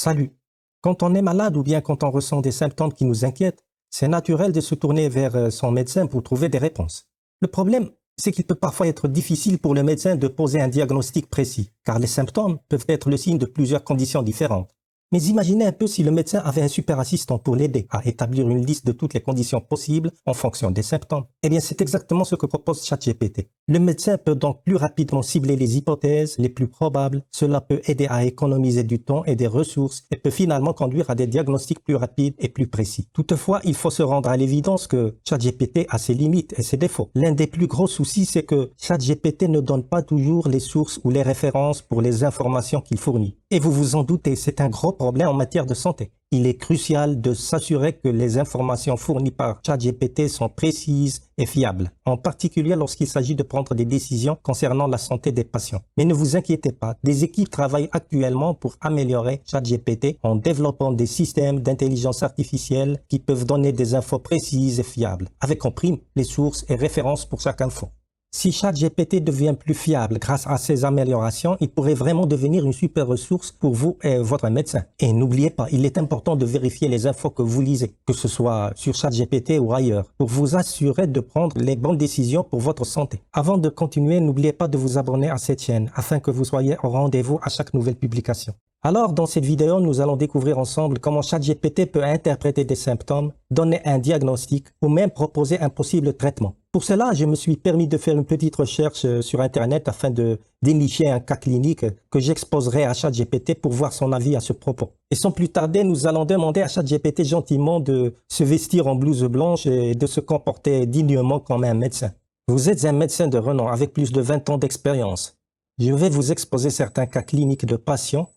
Salut. Quand on est malade ou bien quand on ressent des symptômes qui nous inquiètent, c'est naturel de se tourner vers son médecin pour trouver des réponses. Le problème, c'est qu'il peut parfois être difficile pour le médecin de poser un diagnostic précis, car les symptômes peuvent être le signe de plusieurs conditions différentes. Mais imaginez un peu si le médecin avait un super assistant pour l'aider à établir une liste de toutes les conditions possibles en fonction des symptômes. Eh bien, c'est exactement ce que propose ChatGPT. Le médecin peut donc plus rapidement cibler les hypothèses les plus probables. Cela peut aider à économiser du temps et des ressources et peut finalement conduire à des diagnostics plus rapides et plus précis. Toutefois, il faut se rendre à l'évidence que ChatGPT a ses limites et ses défauts. L'un des plus gros soucis, c'est que ChatGPT ne donne pas toujours les sources ou les références pour les informations qu'il fournit. Et vous vous en doutez, c'est un gros problème en matière de santé. Il est crucial de s'assurer que les informations fournies par ChatGPT sont précises et fiables, en particulier lorsqu'il s'agit de prendre des décisions concernant la santé des patients. Mais ne vous inquiétez pas, des équipes travaillent actuellement pour améliorer ChatGPT en développant des systèmes d'intelligence artificielle qui peuvent donner des infos précises et fiables, avec en prime les sources et références pour chaque info. Si ChatGPT devient plus fiable grâce à ces améliorations, il pourrait vraiment devenir une super ressource pour vous et votre médecin. Et n'oubliez pas, il est important de vérifier les infos que vous lisez, que ce soit sur ChatGPT ou ailleurs, pour vous assurer de prendre les bonnes décisions pour votre santé. Avant de continuer, n'oubliez pas de vous abonner à cette chaîne afin que vous soyez au rendez-vous à chaque nouvelle publication. Alors, dans cette vidéo, nous allons découvrir ensemble comment ChatGPT peut interpréter des symptômes, donner un diagnostic ou même proposer un possible traitement. Pour cela, je me suis permis de faire une petite recherche sur Internet afin de dénicher un cas clinique que j'exposerai à ChatGPT pour voir son avis à ce propos. Et sans plus tarder, nous allons demander à ChatGPT gentiment de se vestir en blouse blanche et de se comporter dignement comme un médecin. Vous êtes un médecin de renom avec plus de 20 ans d'expérience. Je vais vous exposer certains cas cliniques de patients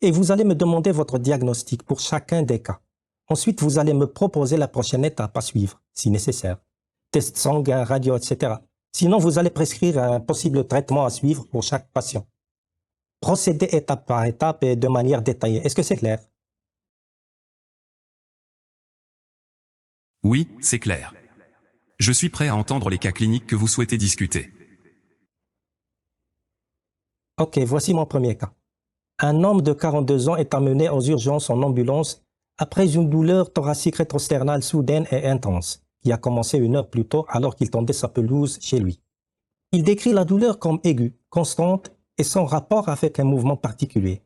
et vous allez me demander votre diagnostic pour chacun des cas. Ensuite, vous allez me proposer la prochaine étape à suivre, si nécessaire. Test sanguin, radio, etc. Sinon, vous allez prescrire un possible traitement à suivre pour chaque patient. Procédez étape par étape et de manière détaillée. Est-ce que c'est clair? Oui, c'est clair. Je suis prêt à entendre les cas cliniques que vous souhaitez discuter. Ok, voici mon premier cas. Un homme de 42 ans est amené aux urgences en ambulance après une douleur thoracique rétrosternale soudaine et intense, qui a commencé 1 heure plus tôt alors qu'il tendait sa pelouse chez lui. Il décrit la douleur comme aiguë, constante et sans rapport avec un mouvement particulier.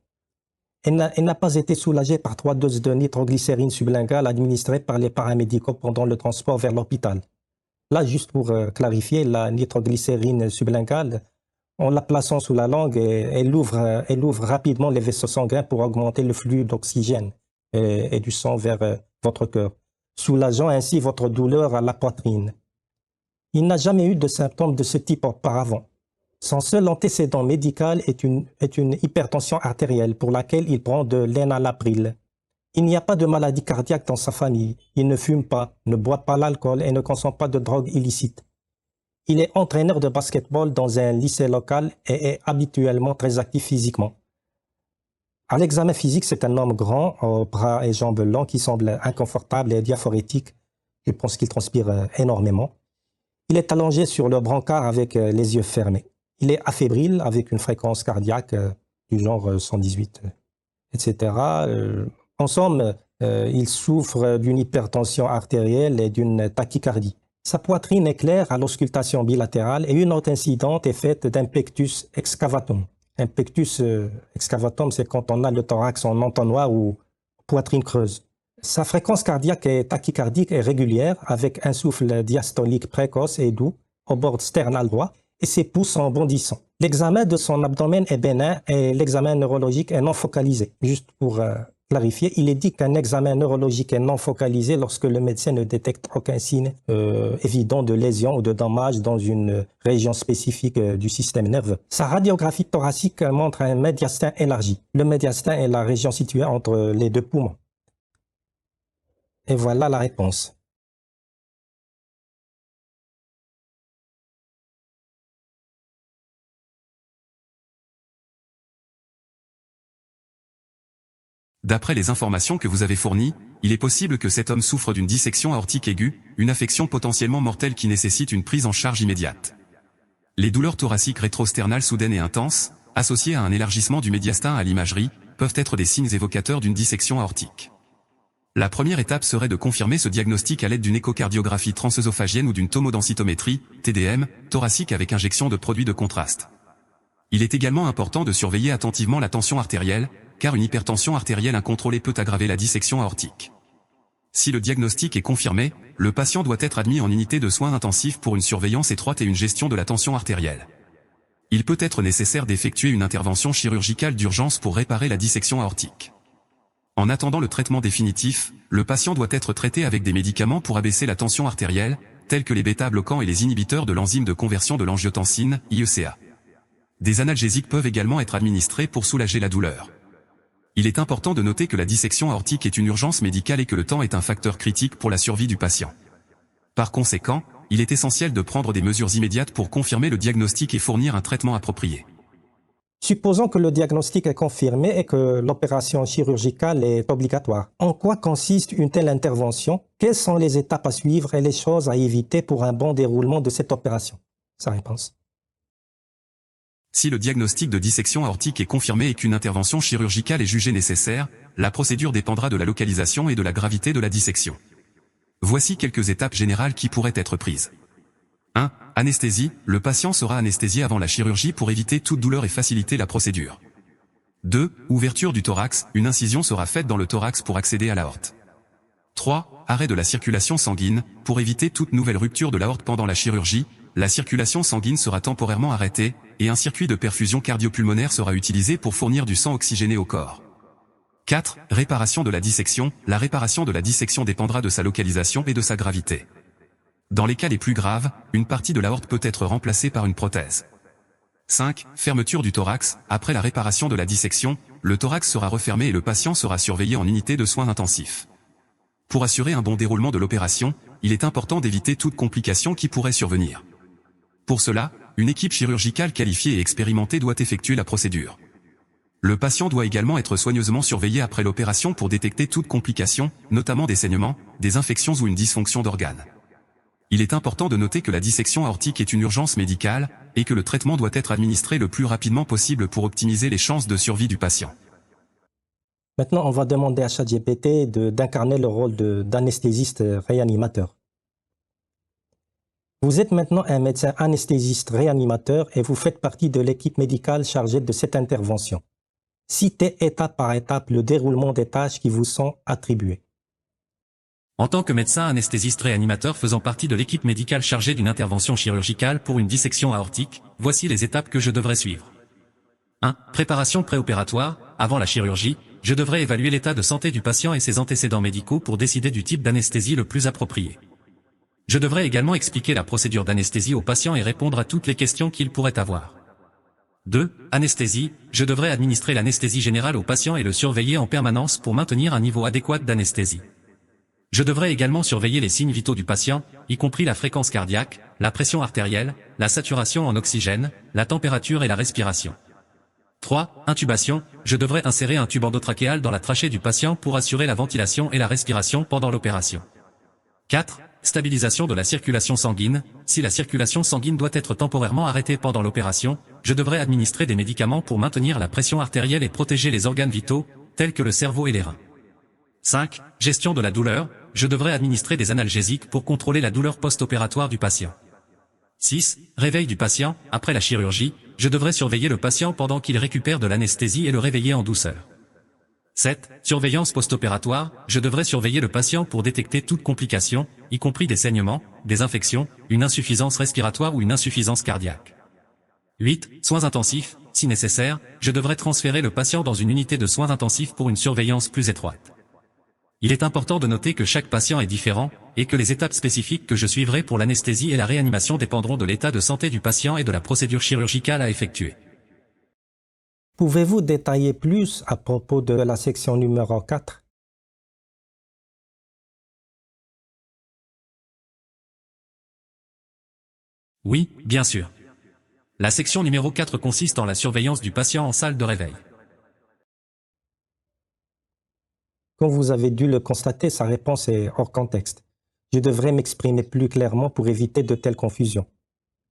Elle n'a pas été soulagée par 3 doses de nitroglycérine sublinguale administrées par les paramédicaux pendant le transport vers l'hôpital. Là, juste pour clarifier, la nitroglycérine sublinguale, en la plaçant sous la langue, elle ouvre rapidement les vaisseaux sanguins pour augmenter le flux d'oxygène et du sang vers votre cœur, soulageant ainsi votre douleur à la poitrine. Il n'a jamais eu de symptômes de ce type auparavant. Son seul antécédent médical est une hypertension artérielle pour laquelle il prend de l'enalapril. Il n'y a pas de maladie cardiaque dans sa famille. Il ne fume pas, ne boit pas l'alcool et ne consomme pas de drogue illicite. Il est entraîneur de basketball dans un lycée local et est habituellement très actif physiquement. À l'examen physique, c'est un homme grand, aux bras et jambes longs, qui semble inconfortable et diaphorétique. Je pense qu'il transpire énormément. Il est allongé sur le brancard avec les yeux fermés. Il est affébrile avec une fréquence cardiaque du genre 118, etc. En somme, il souffre d'une hypertension artérielle et d'une tachycardie. Sa poitrine est claire à l'auscultation bilatérale et une autre incidente est faite d'un pectus excavatum. Un pectus excavatum, c'est quand on a le thorax en entonnoir ou poitrine creuse. Sa fréquence cardiaque et tachycardique est régulière avec un souffle diastolique précoce et doux au bord sternal droit et ses pouces en bondissant. L'examen de son abdomen est bénin et l'examen neurologique est non focalisé. Juste pour clarifier, il est dit qu'un examen neurologique est non focalisé lorsque le médecin ne détecte aucun signe évident de lésion ou de dommage dans une région spécifique du système nerveux. Sa radiographie thoracique montre un médiastin élargi. Le médiastin est la région située entre les deux poumons. Et voilà la réponse. D'après les informations que vous avez fournies, il est possible que cet homme souffre d'une dissection aortique aiguë, une affection potentiellement mortelle qui nécessite une prise en charge immédiate. Les douleurs thoraciques rétrosternales soudaines et intenses, associées à un élargissement du médiastin à l'imagerie, peuvent être des signes évocateurs d'une dissection aortique. La première étape serait de confirmer ce diagnostic à l'aide d'une échocardiographie transœsophagienne ou d'une tomodensitométrie, TDM, thoracique avec injection de produits de contraste. Il est également important de surveiller attentivement la tension artérielle, car une hypertension artérielle incontrôlée peut aggraver la dissection aortique. Si le diagnostic est confirmé, le patient doit être admis en unité de soins intensifs pour une surveillance étroite et une gestion de la tension artérielle. Il peut être nécessaire d'effectuer une intervention chirurgicale d'urgence pour réparer la dissection aortique. En attendant le traitement définitif, le patient doit être traité avec des médicaments pour abaisser la tension artérielle, tels que les bêta-bloquants et les inhibiteurs de l'enzyme de conversion de l'angiotensine, IECA. Des analgésiques peuvent également être administrés pour soulager la douleur. Il est important de noter que la dissection aortique est une urgence médicale et que le temps est un facteur critique pour la survie du patient. Par conséquent, il est essentiel de prendre des mesures immédiates pour confirmer le diagnostic et fournir un traitement approprié. Supposons que le diagnostic est confirmé et que l'opération chirurgicale est obligatoire. En quoi consiste une telle intervention? Quelles sont les étapes à suivre et les choses à éviter pour un bon déroulement de cette opération? Sa réponse. Si le diagnostic de dissection aortique est confirmé et qu'une intervention chirurgicale est jugée nécessaire, la procédure dépendra de la localisation et de la gravité de la dissection. Voici quelques étapes générales qui pourraient être prises. 1. Anesthésie. Le patient sera anesthésié avant la chirurgie pour éviter toute douleur et faciliter la procédure. 2. Ouverture du thorax. Une incision sera faite dans le thorax pour accéder à l'aorte. 3. Arrêt de la circulation sanguine. Pour éviter toute nouvelle rupture de l'aorte pendant la chirurgie, la circulation sanguine sera temporairement arrêtée, et un circuit de perfusion cardio-pulmonaire sera utilisé pour fournir du sang oxygéné au corps. 4. Réparation de la dissection. La réparation de la dissection dépendra de sa localisation et de sa gravité. Dans les cas les plus graves, une partie de l'aorte peut être remplacée par une prothèse. 5. Fermeture du thorax. Après la réparation de la dissection, le thorax sera refermé et le patient sera surveillé en unité de soins intensifs. Pour assurer un bon déroulement de l'opération, il est important d'éviter toute complication qui pourrait survenir. Pour cela, une équipe chirurgicale qualifiée et expérimentée doit effectuer la procédure. Le patient doit également être soigneusement surveillé après l'opération pour détecter toute complication, notamment des saignements, des infections ou une dysfonction d'organes. Il est important de noter que la dissection aortique est une urgence médicale, et que le traitement doit être administré le plus rapidement possible pour optimiser les chances de survie du patient. Maintenant, on va demander à ChatGPT d'incarner le rôle d'anesthésiste réanimateur. Vous êtes maintenant un médecin anesthésiste réanimateur et vous faites partie de l'équipe médicale chargée de cette intervention. Citez étape par étape le déroulement des tâches qui vous sont attribuées. En tant que médecin anesthésiste réanimateur faisant partie de l'équipe médicale chargée d'une intervention chirurgicale pour une dissection aortique, voici les étapes que je devrais suivre. 1. Préparation préopératoire. Avant la chirurgie, je devrais évaluer l'état de santé du patient et ses antécédents médicaux pour décider du type d'anesthésie le plus approprié. Je devrais également expliquer la procédure d'anesthésie au patient et répondre à toutes les questions qu'il pourrait avoir. 2. Anesthésie. Je devrais administrer l'anesthésie générale au patient et le surveiller en permanence pour maintenir un niveau adéquat d'anesthésie. Je devrais également surveiller les signes vitaux du patient, y compris la fréquence cardiaque, la pression artérielle, la saturation en oxygène, la température et la respiration. 3. Intubation. Je devrais insérer un tube endotrachéal dans la trachée du patient pour assurer la ventilation et la respiration pendant l'opération. 4. Stabilisation de la circulation sanguine. Si la circulation sanguine doit être temporairement arrêtée pendant l'opération, je devrais administrer des médicaments pour maintenir la pression artérielle et protéger les organes vitaux, tels que le cerveau et les reins. 5. Gestion de la douleur. Je devrais administrer des analgésiques pour contrôler la douleur post-opératoire du patient. 6. Réveil du patient. Après la chirurgie, je devrais surveiller le patient pendant qu'il récupère de l'anesthésie et le réveiller en douceur. 7. Surveillance post-opératoire. Je devrais surveiller le patient pour détecter toute complication, y compris des saignements, des infections, une insuffisance respiratoire ou une insuffisance cardiaque. 8. Soins intensifs. Si nécessaire, je devrais transférer le patient dans une unité de soins intensifs pour une surveillance plus étroite. Il est important de noter que chaque patient est différent, et que les étapes spécifiques que je suivrai pour l'anesthésie et la réanimation dépendront de l'état de santé du patient et de la procédure chirurgicale à effectuer. Pouvez-vous détailler plus à propos de la section numéro 4? Oui, bien sûr. La section numéro 4 consiste en la surveillance du patient en salle de réveil. Comme vous avez dû le constater, sa réponse est hors contexte. Je devrais m'exprimer plus clairement pour éviter de telles confusions.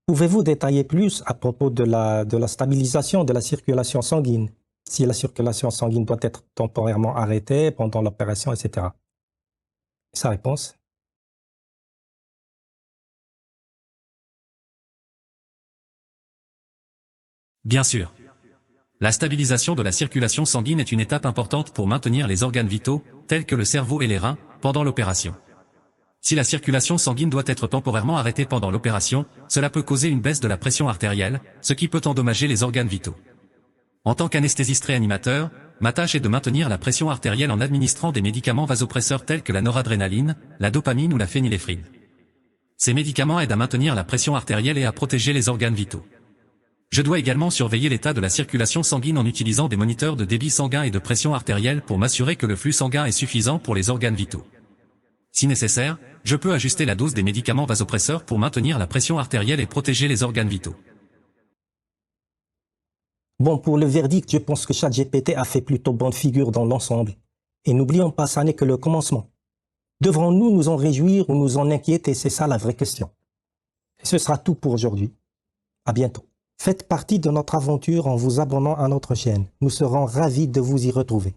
Pouvez-vous détailler plus à propos de la stabilisation de la circulation sanguine? si la circulation sanguine doit être temporairement arrêtée pendant l'opération, etc. Sa réponse? Bien sûr. La stabilisation de la circulation sanguine est une étape importante pour maintenir les organes vitaux, tels que le cerveau et les reins, pendant l'opération. Si la circulation sanguine doit être temporairement arrêtée pendant l'opération, cela peut causer une baisse de la pression artérielle, ce qui peut endommager les organes vitaux. En tant qu'anesthésiste réanimateur, ma tâche est de maintenir la pression artérielle en administrant des médicaments vasopresseurs tels que la noradrénaline, la dopamine ou la phényléphrine. Ces médicaments aident à maintenir la pression artérielle et à protéger les organes vitaux. Je dois également surveiller l'état de la circulation sanguine en utilisant des moniteurs de débit sanguin et de pression artérielle pour m'assurer que le flux sanguin est suffisant pour les organes vitaux. Si nécessaire, je peux ajuster la dose des médicaments vasopresseurs pour maintenir la pression artérielle et protéger les organes vitaux. Bon, pour le verdict, je pense que ChatGPT a fait plutôt bonne figure dans l'ensemble. Et n'oublions pas, ça n'est que le commencement. Devrons-nous nous en réjouir ou nous en inquiéter? C'est ça la vraie question. Et ce sera tout pour aujourd'hui. À bientôt. Faites partie de notre aventure en vous abonnant à notre chaîne. Nous serons ravis de vous y retrouver.